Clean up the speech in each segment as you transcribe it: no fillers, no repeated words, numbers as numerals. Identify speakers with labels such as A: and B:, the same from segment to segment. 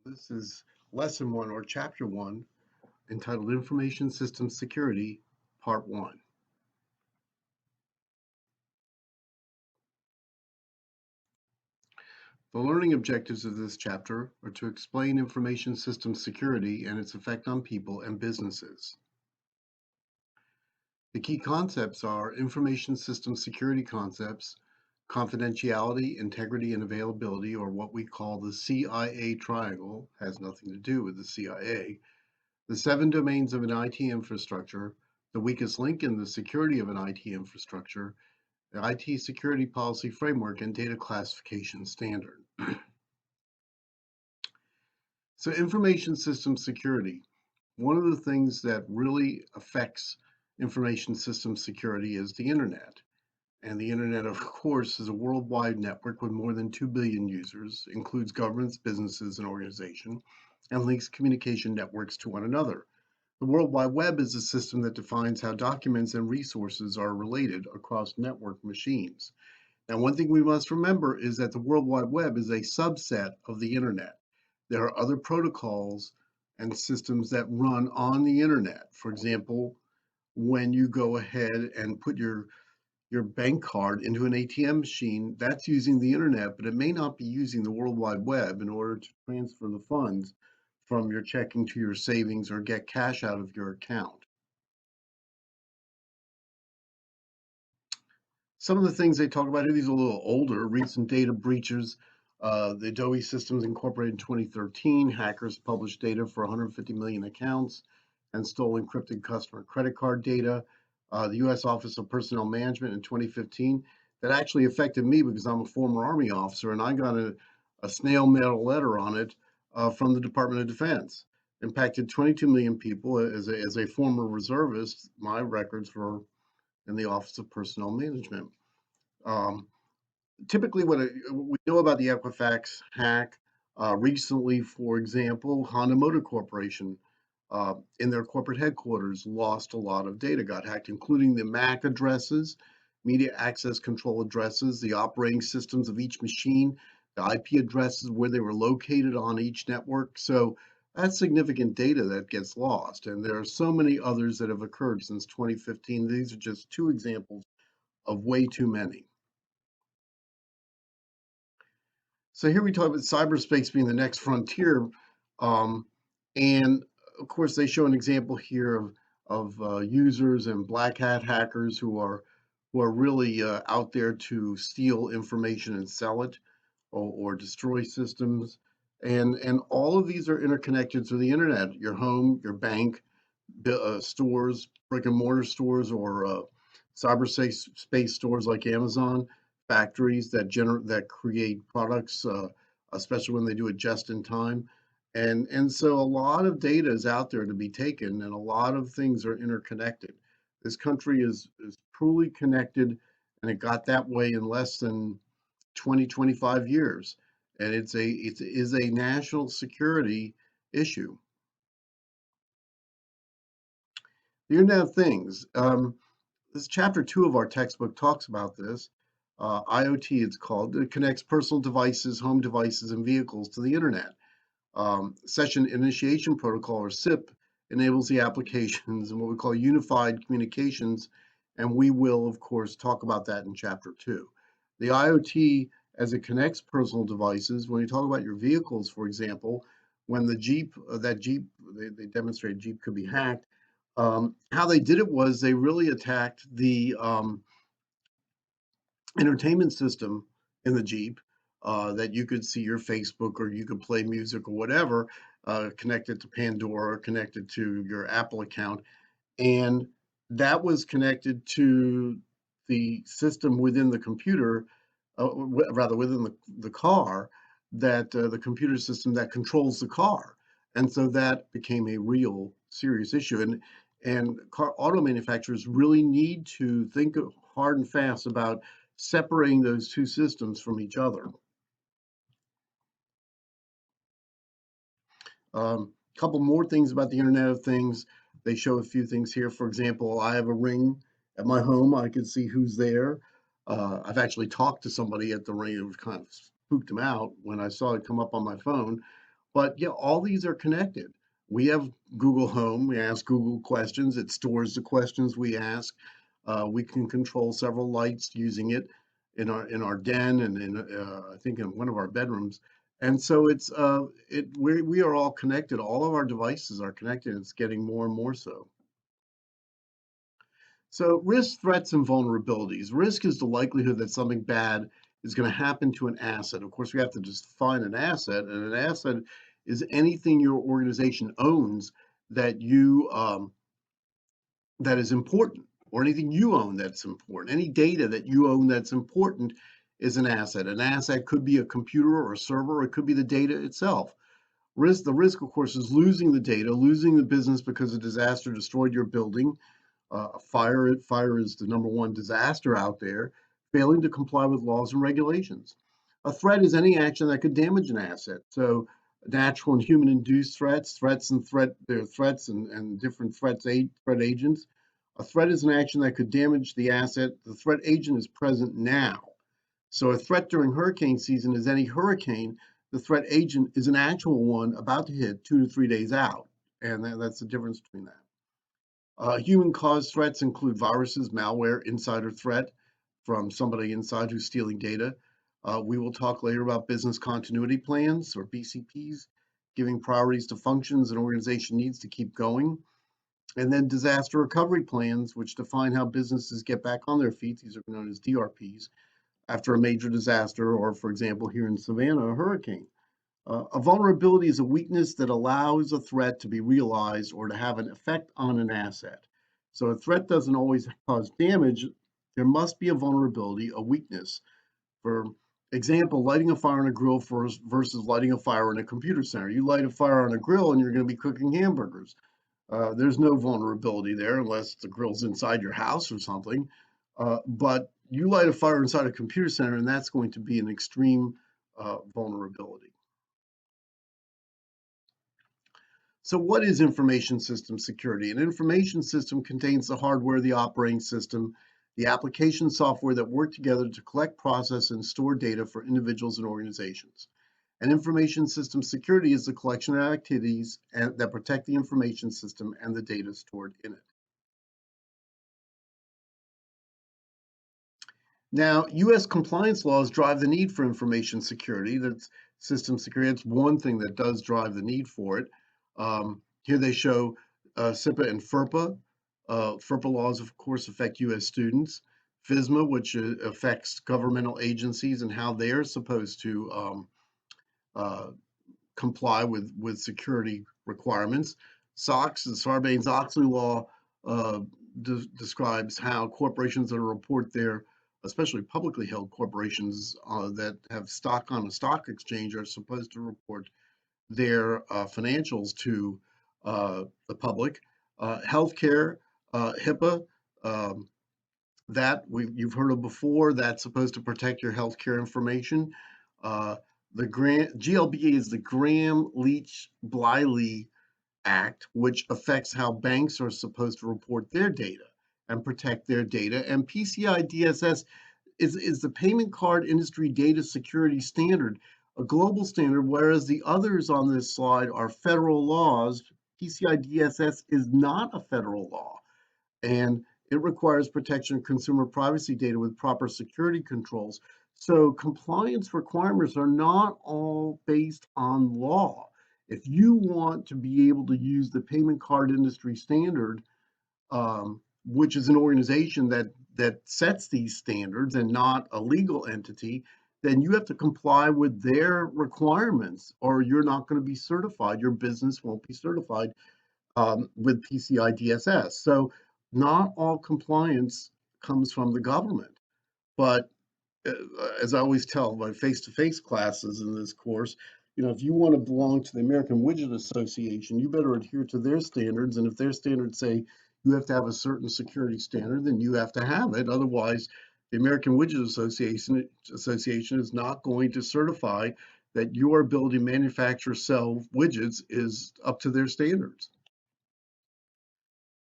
A: This is lesson one or chapter one entitled Information Systems Security, Part One. The learning objectives of this chapter are to explain information systems security and its effect on people and businesses. The key concepts are information systems security concepts, confidentiality, integrity, and availability, or what we call the CIA triangle, has nothing to do with the CIA, the 7 domains of an IT infrastructure, the weakest link in the security of an IT infrastructure, the IT security policy framework, and data classification standard. So information system security, one of the things that really affects information system security is the internet. And the internet, of course, is a worldwide network with more than 2 billion users, includes governments, businesses, and organizations, and links communication networks to one another. The World Wide Web is a system that defines how documents and resources are related across network machines. Now, one thing we must remember is that the World Wide Web is a subset of the internet. There are other protocols and systems that run on the internet. For example, when you go ahead and put your bank card into an ATM machine, that's using the internet, but it may not be using the World Wide Web in order to transfer the funds from your checking to your savings or get cash out of your account. Some of the things they talk about here, these are a little older, recent data breaches. The Adobe Systems Incorporated in 2013, hackers published data for 150 million accounts and stole encrypted customer credit card data. The U.S. Office of Personnel Management in 2015, that actually affected me because I'm a former Army officer and I got a snail mail letter on it from the Department of Defense. Impacted 22 million people. As a former reservist, my records were in the Office of Personnel Management. Um, Typically, what we know about the Equifax hack recently, for example, Honda Motor Corporation in their corporate headquarters lost a lot of data, got hacked, including the MAC addresses, media access control addresses, the operating systems of each machine, the IP addresses where they were located on each network. So that's significant data that gets lost. And there are so many others that have occurred since 2015. These are just two examples of way too many. So here we talk about cyberspace being the next frontier, um, and of course they show an example here of users and black hat hackers who are really out there to steal information and sell it or destroy systems, and all of these are interconnected through the internet. Your home, your bank, stores, brick and mortar stores, or cyberspace space stores like Amazon, factories that create products, especially when they do it just in time. And so a lot of data is out there to be taken, and a lot of things are interconnected. This country is truly connected, and it got that way in less than 20-25 years. And it is a national security issue. The Internet of Things. This chapter two of our textbook talks about this. IoT, it's called. It connects personal devices, home devices, and vehicles to the internet. Session Initiation Protocol, or SIP, enables the applications and what we call unified communications, and we will, of course, talk about that in chapter two. The IoT, as it connects personal devices, when you talk about your vehicles, for example, when the Jeep, they demonstrated Jeep could be hacked. How they did it was they really attacked the entertainment system in the Jeep, that you could see your Facebook or you could play music or whatever, connected to Pandora, connected to your Apple account. And that was connected to the system within the computer, rather within the car, that the computer system that controls the car. And so that became a real serious issue. And car auto manufacturers really need to think hard and fast about separating those two systems from each other. Couple more things about the Internet of Things. They show a few things here. For example, I have a Ring at my home. I can see who's there. I've actually talked to somebody at the Ring. It kind of spooked them out when I saw it come up on my phone. But yeah, all these are connected. We have Google Home. We ask Google questions. It stores the questions we ask. We can control several lights using it in our den and in I think in one of our bedrooms. And so we are all connected. All of our devices are connected. It's getting more and more so. So risk, threats, and vulnerabilities. Risk is the likelihood that something bad is going to happen to an asset. Of course, we have to just define an asset, and an asset is anything your organization owns that that is important, or anything you own that's important. Any data that you own that's important is an asset. An asset could be a computer or a server, or it could be the data itself. The risk, of course, is losing the data, losing the business because a disaster destroyed your building. Fire is the number one disaster out there, failing to comply with laws and regulations. A threat is any action that could damage an asset. So natural and human induced there are threats and different threat agents. A threat is an action that could damage the asset. The threat agent is present now. So a threat during hurricane season is any hurricane. The threat agent is an actual one about to hit 2 to 3 days out. And that's the difference between that. Human-caused threats include viruses, malware, insider threat from somebody inside who's stealing data. We will talk later about business continuity plans, or BCPs, giving priorities to functions an organization needs to keep going. And then disaster recovery plans, which define how businesses get back on their feet. These are known as DRPs, after a major disaster, or for example, here in Savannah, a hurricane. A vulnerability is a weakness that allows a threat to be realized or to have an effect on an asset. So a threat doesn't always cause damage. There must be a vulnerability, a weakness. For example, lighting a fire on a grill versus lighting a fire in a computer center. You light a fire on a grill and you're going to be cooking hamburgers. There's no vulnerability there unless the grill's inside your house or something. But you light a fire inside a computer center, and that's going to be an extreme vulnerability. So what is information system security? An information system contains the hardware, the operating system, the application software that work together to collect, process, and store data for individuals and organizations. And information system security is the collection of activities that protect the information system and the data stored in it. Now, U.S. compliance laws drive the need for information security. That's system security. That's one thing that does drive the need for it. Here they show SIPA and FERPA. FERPA laws, of course, affect U.S. students. FISMA, which affects governmental agencies and how they're supposed to uh, comply with security requirements. SOX, the Sarbanes-Oxley law, describes how corporations that report their, especially publicly held corporations that have stock on a stock exchange, are supposed to report their financials to the public. Healthcare, HIPAA, you've heard of before. That's supposed to protect your healthcare information. The GLBA is the Graham-Leach-Bliley Act, which affects how banks are supposed to report their data and protect their data. And PCI DSS is the payment card industry data security standard, a global standard, whereas the others on this slide are federal laws. PCI DSS is not a federal law, and it requires protection of consumer privacy data with proper security controls. So compliance requirements are not all based on law. If you want to be able to use the payment card industry standard, which is an organization that sets these standards and not a legal entity, then you have to comply with their requirements, or you're not going to be certified. Your business won't be certified with PCI DSS. So not all compliance comes from the government, but uh, as I always tell my face-to-face classes in this course, if you want to belong to the American Widget Association, you better adhere to their standards. And if their standards say you have to have a certain security standard, then you have to have it. Otherwise, the American Widget Association is not going to certify that your ability to manufacture, sell widgets is up to their standards.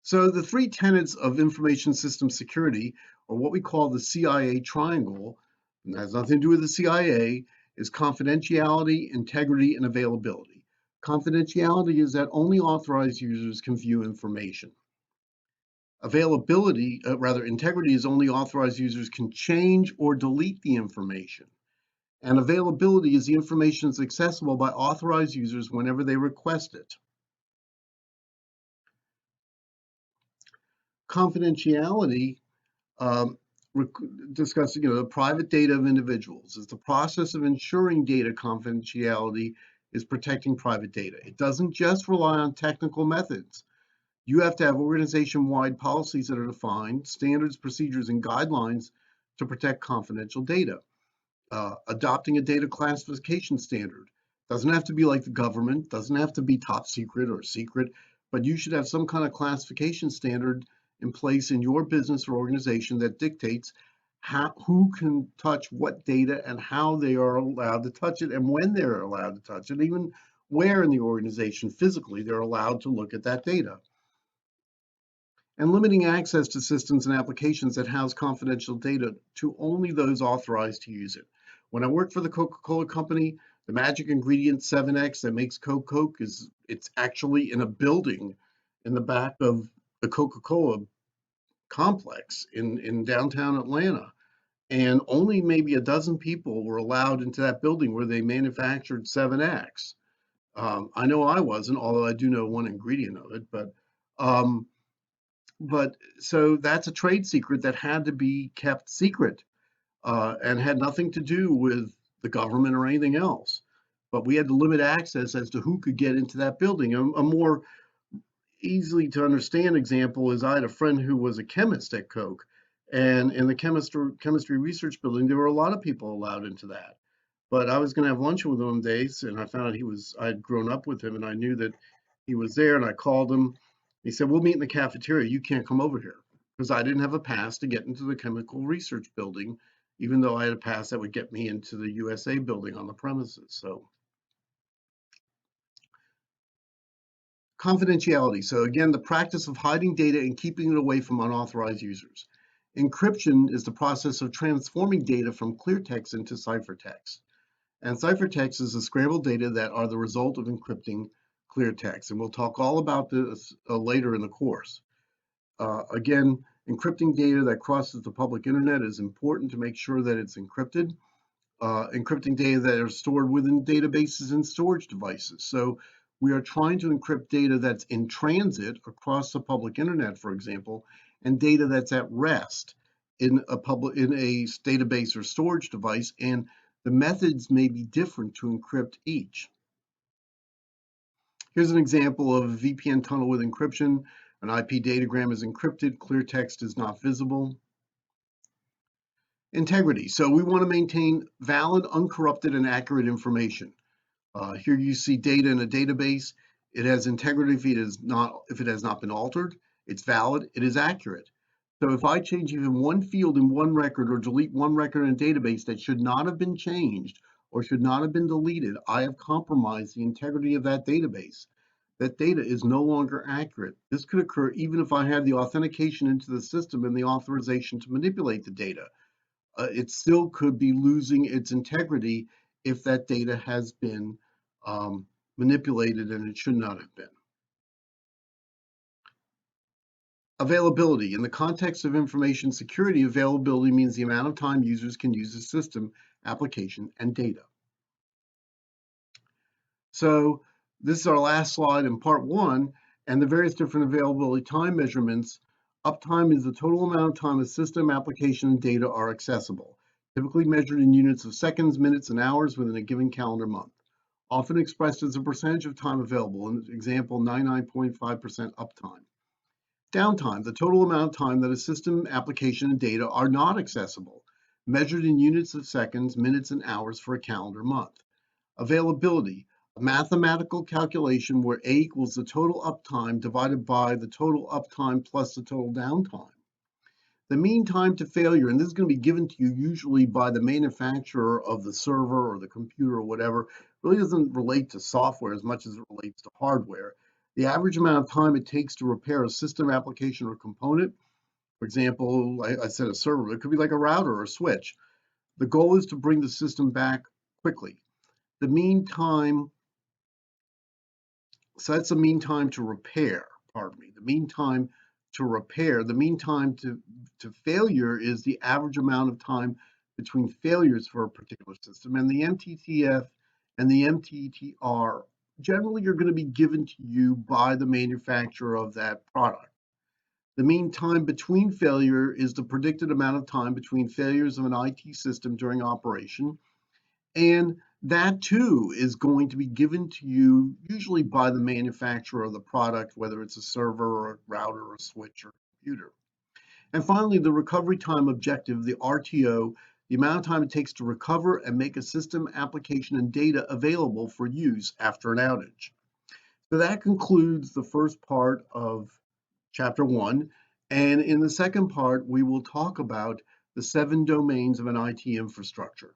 A: So the three tenets of information system security, or what we call the CIA triangle, and that has nothing to do with the CIA, is confidentiality, integrity, and availability. Confidentiality is that only authorized users can view information. Availability, rather, integrity is only authorized users can change or delete the information. And availability is the information is accessible by authorized users whenever they request it. Confidentiality um, discussing the private data of individuals. It's the process of ensuring data confidentiality is protecting private data. It doesn't just rely on technical methods. You have to have organization-wide policies that are defined, standards, procedures, and guidelines to protect confidential data. Adopting a data classification standard doesn't have to be like the government, doesn't have to be top secret or secret, but you should have some kind of classification standard in place in your business or organization that dictates who can touch what data and how they are allowed to touch it and when they're allowed to touch it, even where in the organization physically they're allowed to look at that data. And limiting access to systems and applications that house confidential data to only those authorized to use it. When I worked for the Coca-Cola company, the magic ingredient 7X that makes Coke it's actually in a building in the back of the Coca-Cola complex in downtown Atlanta. And only maybe a dozen people were allowed into that building where they manufactured 7X. I know I wasn't, although I do know one ingredient of it, um, but so that's a trade secret that had to be kept secret and had nothing to do with the government or anything else. But we had to limit access as to who could get into that building. A more easily to understand example is I had a friend who was a chemist at Coke, and in the chemistry research building, there were a lot of people allowed into that. But I was going to have lunch with him one day, and I found out I'd grown up with him, and I knew that he was there, and I called him. He said, "We'll meet in the cafeteria. You can't come over here," because I didn't have a pass to get into the chemical research building, even though I had a pass that would get me into the USA building on the premises. So confidentiality. So again, the practice of hiding data and keeping it away from unauthorized users. Encryption is the process of transforming data from clear text into ciphertext. And ciphertext is the scrambled data that are the result of encrypting clear text. And we'll talk all about this later in the course. Again, encrypting data that crosses the public internet is important to make sure that it's encrypted. Encrypting data that are stored within databases and storage devices. So we are trying to encrypt data that's in transit across the public internet, for example, and data that's at rest in a database or storage device, and the methods may be different to encrypt each. Here's an example of a VPN tunnel with encryption. An IP datagram is encrypted, clear text is not visible. Integrity. So we want to maintain valid, uncorrupted, and accurate information. Here you see data in a database. It has integrity if it has not been altered. It's valid. It is accurate. So if I change even one field in one record or delete one record in a database that should not have been changed or should not have been deleted, I have compromised the integrity of that database. That data is no longer accurate. This could occur even if I had the authentication into the system and the authorization to manipulate the data. It still could be losing its integrity if that data has been manipulated and it should not have been. Availability. In the context of information security, availability means the amount of time users can use the system, application, and data. So this is our last slide in part one, and the various different availability time measurements. Uptime is the total amount of time a system, application, and data are accessible, typically measured in units of seconds, minutes, and hours within a given calendar month, often expressed as a percentage of time available. In example, 99.5% uptime. Downtime, the total amount of time that a system, application, and data are not accessible, measured in units of seconds, minutes, and hours for a calendar month. Availability, a mathematical calculation where A equals the total uptime divided by the total uptime plus the total downtime. The mean time to failure, and this is going to be given to you usually by the manufacturer of the server or the computer or whatever, really doesn't relate to software as much as it relates to hardware. The average amount of time it takes to repair a system, application, or component, for example, I said a server, it could be like a router or a switch. The goal is to bring the system back quickly. The mean time So that's the mean time to repair, pardon me. The mean time to repair, the mean time to failure is the average amount of time between failures for a particular system. And the MTTF and the MTTR generally are going to be given to you by the manufacturer of that product. The mean time between failure is the predicted amount of time between failures of an IT system during operation. And that too is going to be given to you usually by the manufacturer of the product, whether it's a server or a router or a switch or computer. And finally, the recovery time objective, the RTO, the amount of time it takes to recover and make a system, application, and data available for use after an outage. So that concludes the first part of chapter 1. And in the second part, we will talk about the 7 domains of an IT infrastructure.